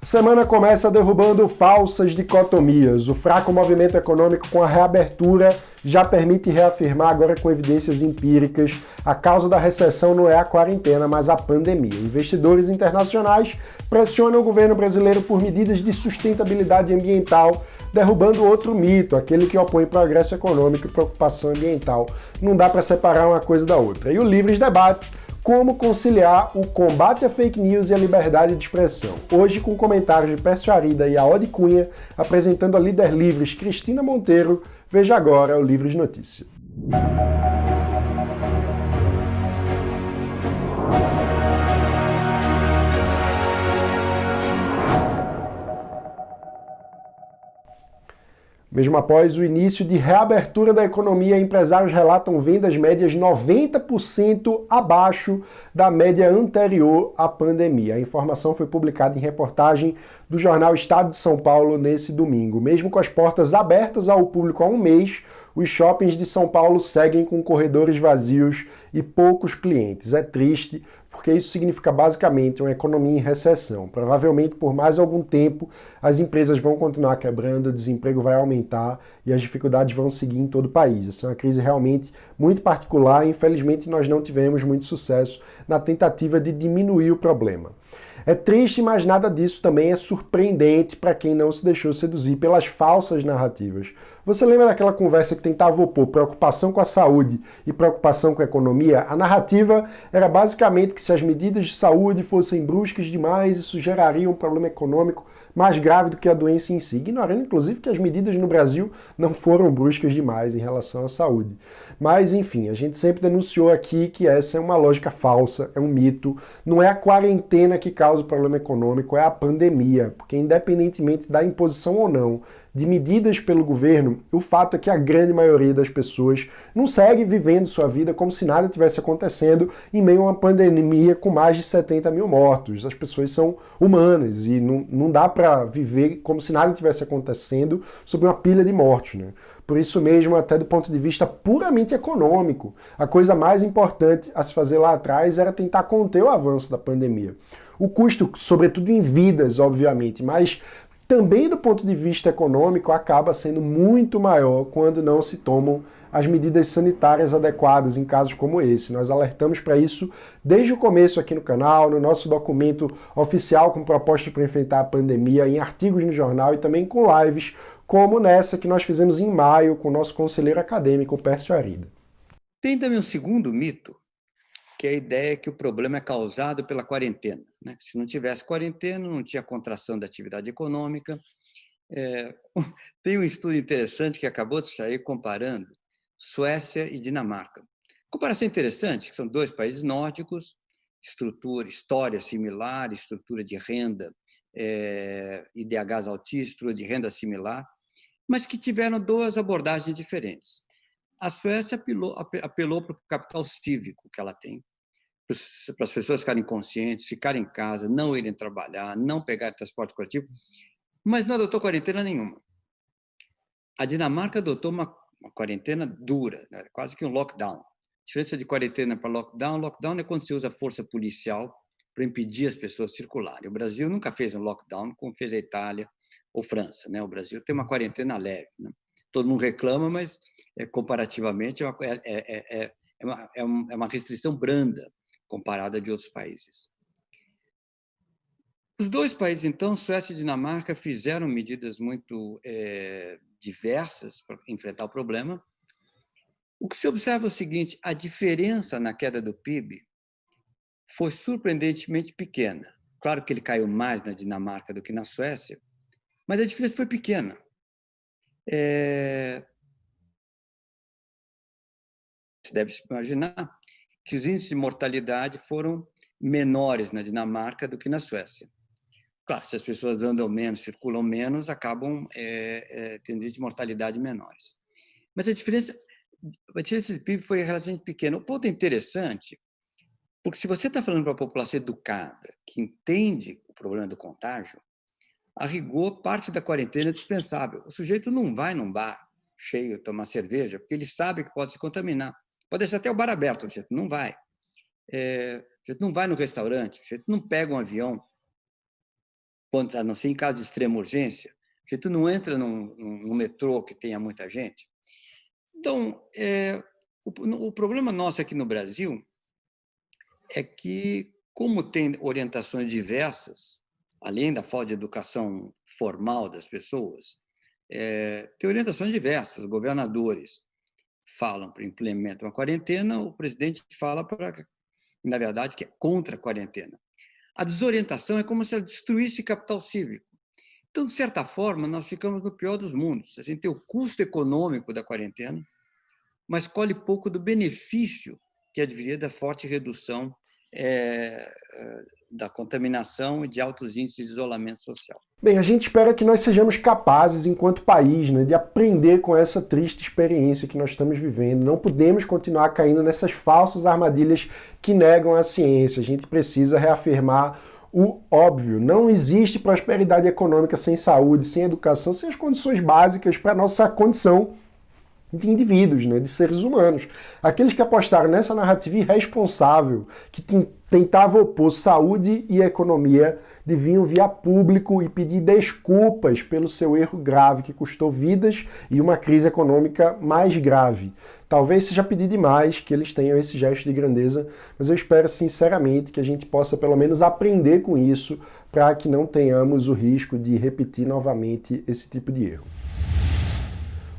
A semana começa derrubando falsas dicotomias. O fraco movimento econômico com a reabertura já permite reafirmar, agora com evidências empíricas, a causa da recessão não é a quarentena, mas a pandemia. Investidores internacionais pressionam o governo brasileiro por medidas de sustentabilidade ambiental, derrubando outro mito, aquele que opõe progresso econômico e preocupação ambiental. Não dá para separar uma coisa da outra. E o Livres debate como conciliar o combate à fake news e a liberdade de expressão. Hoje, com comentários de Pércio Arida e Aode Cunha, apresentando a líder Livres Cristina Monteiro, veja agora o Livres Notícia. Mesmo após o início de reabertura da economia, empresários relatam vendas médias 90% abaixo da média anterior à pandemia. A informação foi publicada em reportagem do jornal Estado de São Paulo nesse domingo. Mesmo com as portas abertas ao público há um mês, os shoppings de São Paulo seguem com corredores vazios e poucos clientes. É triste, porque isso significa basicamente uma economia em recessão. Provavelmente por mais algum tempo as empresas vão continuar quebrando, o desemprego vai aumentar e as dificuldades vão seguir em todo o país. Essa é uma crise realmente muito particular e infelizmente nós não tivemos muito sucesso na tentativa de diminuir o problema. É triste, mas nada disso também é surpreendente para quem não se deixou seduzir pelas falsas narrativas. Você lembra daquela conversa que tentava opor preocupação com a saúde e preocupação com a economia? A narrativa era basicamente que se as medidas de saúde fossem bruscas demais, isso geraria um problema econômico mais grave do que a doença em si, ignorando inclusive que as medidas no Brasil não foram bruscas demais em relação à saúde. Mas enfim, a gente sempre denunciou aqui que essa é uma lógica falsa, é um mito, não é a quarentena que causa o problema econômico, é a pandemia, porque independentemente da imposição ou não de medidas pelo governo, o fato é que a grande maioria das pessoas não segue vivendo sua vida como se nada tivesse acontecendo em meio a uma pandemia com mais de 70 mil mortos. As pessoas são humanas e não dá para viver como se nada tivesse acontecendo sob uma pilha de mortos, né? Por isso mesmo, até do ponto de vista puramente econômico, a coisa mais importante a se fazer lá atrás era tentar conter o avanço da pandemia. O custo, sobretudo em vidas, obviamente, mas também do ponto de vista econômico, acaba sendo muito maior quando não se tomam as medidas sanitárias adequadas em casos como esse. Nós alertamos para isso desde o começo aqui no canal, no nosso documento oficial com proposta para enfrentar a pandemia, em artigos no jornal e também com lives, como nessa que nós fizemos em maio com o nosso conselheiro acadêmico, Pércio Arida. Tem também um segundo mito, que é a ideia que o problema é causado pela quarentena, né? Que se não tivesse quarentena, não tinha contração da atividade econômica. Tem um estudo interessante que acabou de sair comparando Suécia e Dinamarca. Comparação interessante, que são dois países nórdicos, história similar, estrutura de renda, IDHs altíssimos, estrutura de renda similar, mas que tiveram duas abordagens diferentes. A Suécia apelou para o capital cívico que ela tem, para as pessoas ficarem conscientes, ficarem em casa, não irem trabalhar, não pegarem transporte coletivo, mas não adotou quarentena nenhuma. A Dinamarca adotou uma quarentena dura, né? Quase que um lockdown. A diferença de quarentena para lockdown é quando se usa força policial para impedir as pessoas circularem. O Brasil nunca fez um lockdown como fez a Itália ou França, né? O Brasil tem uma quarentena leve, né? Todo mundo reclama, mas comparativamente é uma restrição branda comparada de outros países. Os dois países, então, Suécia e Dinamarca, fizeram medidas muito diversas para enfrentar o problema. O que se observa é o seguinte: a diferença na queda do PIB foi surpreendentemente pequena. Claro que ele caiu mais na Dinamarca do que na Suécia, mas a diferença foi pequena. Você deve se imaginar que os índices de mortalidade foram menores na Dinamarca do que na Suécia. Claro, se as pessoas andam menos, circulam menos, acabam tendo índices de mortalidade menores. Mas a diferença de PIB foi relativamente pequena. O ponto é interessante, porque se você está falando para a população educada, que entende o problema do contágio, a rigor, parte da quarentena é dispensável. O sujeito não vai num bar cheio tomar cerveja, porque ele sabe que pode se contaminar. Pode deixar até o bar aberto, o sujeito não vai. O sujeito não vai no restaurante, o sujeito não pega um avião. a não ser em caso de extrema urgência, porque tu não entra num metrô que tenha muita gente. Então, o problema nosso aqui no Brasil é que, como tem orientações diversas, além da falta de educação formal das pessoas, tem orientações diversas. Os governadores falam para implementar uma quarentena, o presidente fala na verdade, que é contra a quarentena. A desorientação é como se ela destruísse capital cívico. Então, de certa forma, nós ficamos no pior dos mundos. A gente tem o custo econômico da quarentena, mas colhe pouco do benefício que adviria da forte redução da contaminação e de altos índices de isolamento social. Bem, a gente espera que nós sejamos capazes, enquanto país, né, de aprender com essa triste experiência que nós estamos vivendo. Não podemos continuar caindo nessas falsas armadilhas que negam a ciência. A gente precisa reafirmar o óbvio. Não existe prosperidade econômica sem saúde, sem educação, sem as condições básicas para a nossa condição de indivíduos, né, de seres humanos. Aqueles que apostaram nessa narrativa irresponsável, que tentava opor saúde e economia, deviam vir a público e pedir desculpas pelo seu erro grave, que custou vidas e uma crise econômica mais grave. Talvez seja pedir demais que eles tenham esse gesto de grandeza, mas eu espero sinceramente que a gente possa pelo menos aprender com isso para que não tenhamos o risco de repetir novamente esse tipo de erro.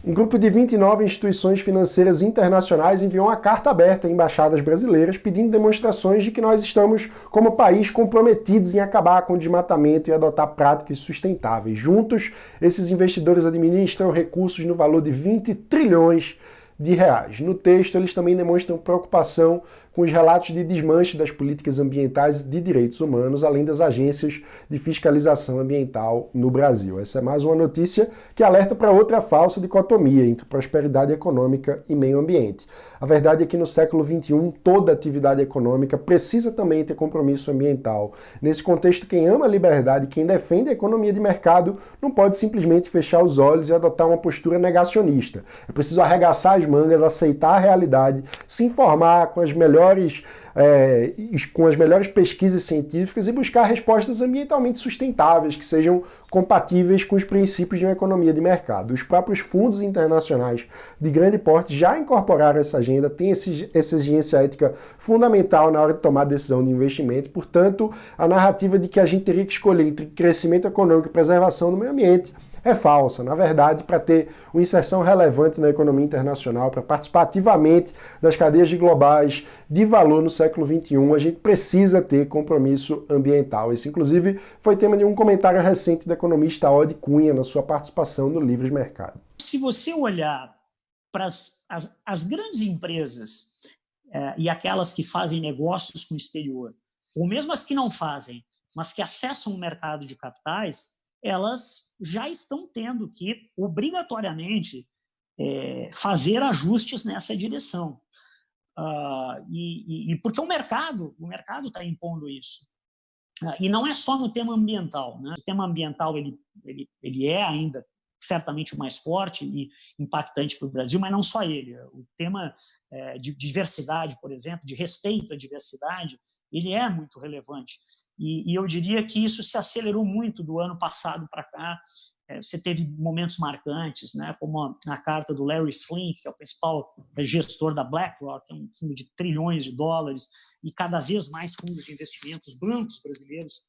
Um grupo de 29 instituições financeiras internacionais enviou uma carta aberta a embaixadas brasileiras pedindo demonstrações de que nós estamos, como país, comprometidos em acabar com o desmatamento e adotar práticas sustentáveis. Juntos, esses investidores administram recursos no valor de 20 trilhões de reais. No texto, eles também demonstram preocupação com os relatos de desmanche das políticas ambientais de direitos humanos, além das agências de fiscalização ambiental no Brasil. Essa é mais uma notícia que alerta para outra falsa dicotomia entre prosperidade econômica e meio ambiente. A verdade é que no século XXI, toda atividade econômica precisa também ter compromisso ambiental. Nesse contexto, quem ama a liberdade, quem defende a economia de mercado, não pode simplesmente fechar os olhos e adotar uma postura negacionista. É preciso arregaçar as mangas, aceitar a realidade, se informar com as melhores pesquisas científicas e buscar respostas ambientalmente sustentáveis, que sejam compatíveis com os princípios de uma economia de mercado. Os próprios fundos internacionais de grande porte já incorporaram essa agenda, têm essa exigência ética fundamental na hora de tomar decisão de investimento. Portanto, a narrativa de que a gente teria que escolher entre crescimento econômico e preservação do meio ambiente é falsa. Na verdade, para ter uma inserção relevante na economia internacional, para participar ativamente das cadeias globais de valor no século XXI, a gente precisa ter compromisso ambiental. Esse, inclusive, foi tema de um comentário recente do economista Odd Cunha na sua participação no Livres Mercado. Se você olhar para as grandes empresas e aquelas que fazem negócios com o exterior, ou mesmo as que não fazem, mas que acessam o mercado de capitais, elas já estão tendo que, obrigatoriamente, fazer ajustes nessa direção. Porque o mercado está impondo isso. E não é só no tema ambiental, né? O tema ambiental ele é ainda certamente o mais forte e impactante para o Brasil, mas não só ele. O tema de diversidade, por exemplo, de respeito à diversidade, ele é muito relevante. E eu diria que isso se acelerou muito do ano passado para cá. Você teve momentos marcantes, né, como a carta do Larry Flynn, que é o principal gestor da BlackRock, que é um fundo de trilhões de dólares, e cada vez mais fundos de investimentos, bancos brasileiros,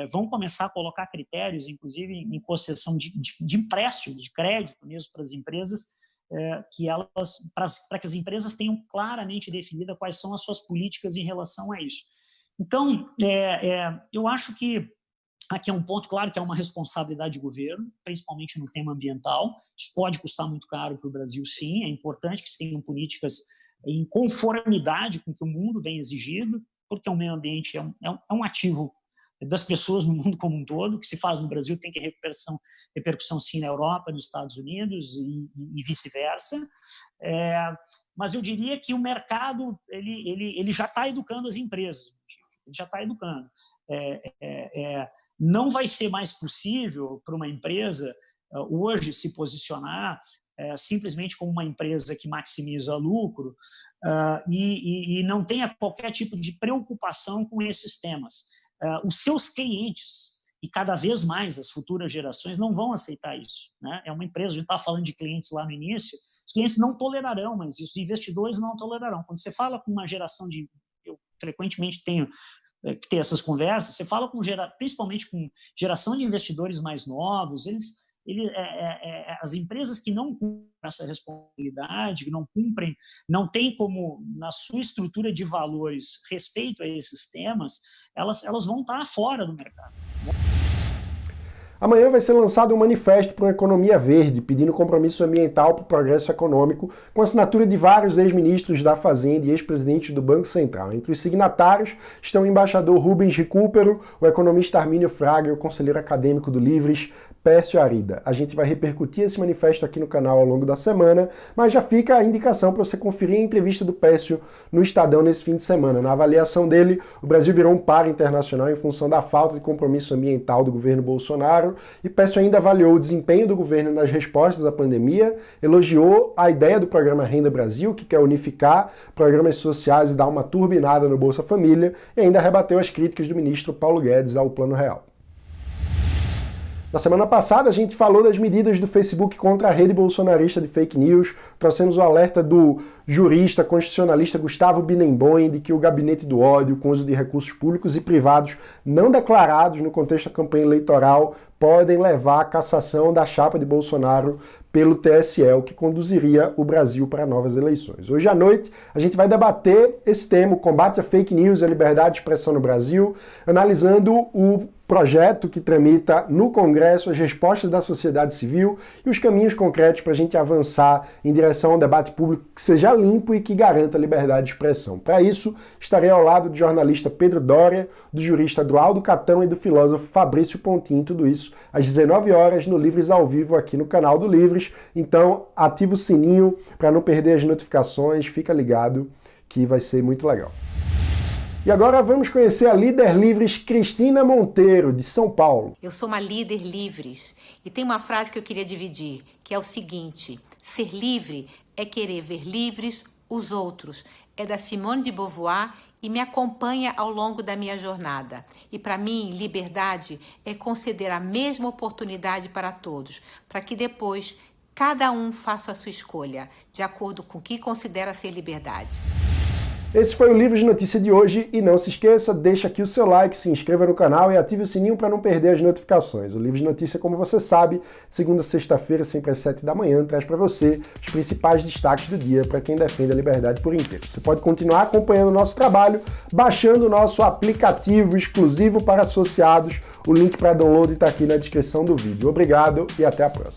vão começar a colocar critérios, inclusive em concessão de empréstimos, de crédito mesmo para as empresas, para que as empresas tenham claramente definida quais são as suas políticas em relação a isso. Então, eu acho que aqui é um ponto, claro, que é uma responsabilidade do governo, principalmente no tema ambiental. Isso pode custar muito caro para o Brasil, sim. É importante que se tenham políticas em conformidade com o que o mundo vem exigindo, porque o meio ambiente é um ativo das pessoas no mundo como um todo. O que se faz no Brasil tem que ter repercussão sim na Europa, nos Estados Unidos e vice-versa. Mas eu diria que o mercado ele já está educando as empresas. Ele já está educando. Não vai ser mais possível para uma empresa hoje se posicionar simplesmente como uma empresa que maximiza lucro e não tenha qualquer tipo de preocupação com esses temas. Os seus clientes, e cada vez mais as futuras gerações não vão aceitar isso, né? É uma empresa, a gente estava falando de clientes lá no início, os clientes não tolerarão mais isso, os investidores não tolerarão. Quando você fala com uma geração eu frequentemente tenho que ter essas conversas, você fala principalmente com geração de investidores mais novos, as empresas que não cumprem essa responsabilidade, que não cumprem, não têm como, na sua estrutura de valores, respeito a esses temas, elas vão estar fora do mercado. Amanhã vai ser lançado um manifesto para uma economia verde, pedindo compromisso ambiental para o progresso econômico, com assinatura de vários ex-ministros da Fazenda e ex-presidentes do Banco Central. Entre os signatários estão o embaixador Rubens Recupero, o economista Armínio Fraga e o conselheiro acadêmico do Livres, Pércio Arida. A gente vai repercutir esse manifesto aqui no canal ao longo da semana, mas já fica a indicação para você conferir a entrevista do Pércio no Estadão nesse fim de semana. Na avaliação dele, o Brasil virou um par internacional em função da falta de compromisso ambiental do governo Bolsonaro, e Pércio ainda avaliou o desempenho do governo nas respostas à pandemia, elogiou a ideia do programa Renda Brasil, que quer unificar programas sociais e dar uma turbinada no Bolsa Família, e ainda rebateu as críticas do ministro Paulo Guedes ao Plano Real. Na semana passada, a gente falou das medidas do Facebook contra a rede bolsonarista de fake news, trouxemos o alerta do jurista constitucionalista Gustavo Binemboim de que o gabinete do ódio, com uso de recursos públicos e privados não declarados no contexto da campanha eleitoral, podem levar à cassação da chapa de Bolsonaro pelo TSE, o que conduziria o Brasil para novas eleições. Hoje à noite, a gente vai debater esse tema, o combate à fake news e à liberdade de expressão no Brasil, analisando o projeto que tramita no Congresso, as respostas da sociedade civil e os caminhos concretos para a gente avançar em direção a um debate público que seja limpo e que garanta a liberdade de expressão. Para isso, estarei ao lado do jornalista Pedro Doria, do jurista Eduardo Catão e do filósofo Fabrício Pontin, tudo isso às 19 horas no Livres ao Vivo aqui no canal do Livres. Então, ativa o sininho para não perder as notificações, fica ligado que vai ser muito legal. E agora vamos conhecer a líder Livres Cristina Monteiro, de São Paulo. Eu sou uma líder Livres e tem uma frase que eu queria dividir, que é o seguinte: ser livre é querer ver livres os outros. É da Simone de Beauvoir e me acompanha ao longo da minha jornada. E para mim, liberdade é conceder a mesma oportunidade para todos, para que depois cada um faça a sua escolha, de acordo com o que considera ser liberdade. Esse foi o Livros de Notícia de hoje e não se esqueça, deixa aqui o seu like, se inscreva no canal e ative o sininho para não perder as notificações. O Livros de Notícia, como você sabe, segunda a sexta-feira, sempre às 7 da manhã, traz para você os principais destaques do dia para quem defende a liberdade por inteiro. Você pode continuar acompanhando o nosso trabalho baixando o nosso aplicativo exclusivo para associados. O link para download está aqui na descrição do vídeo. Obrigado e até a próxima.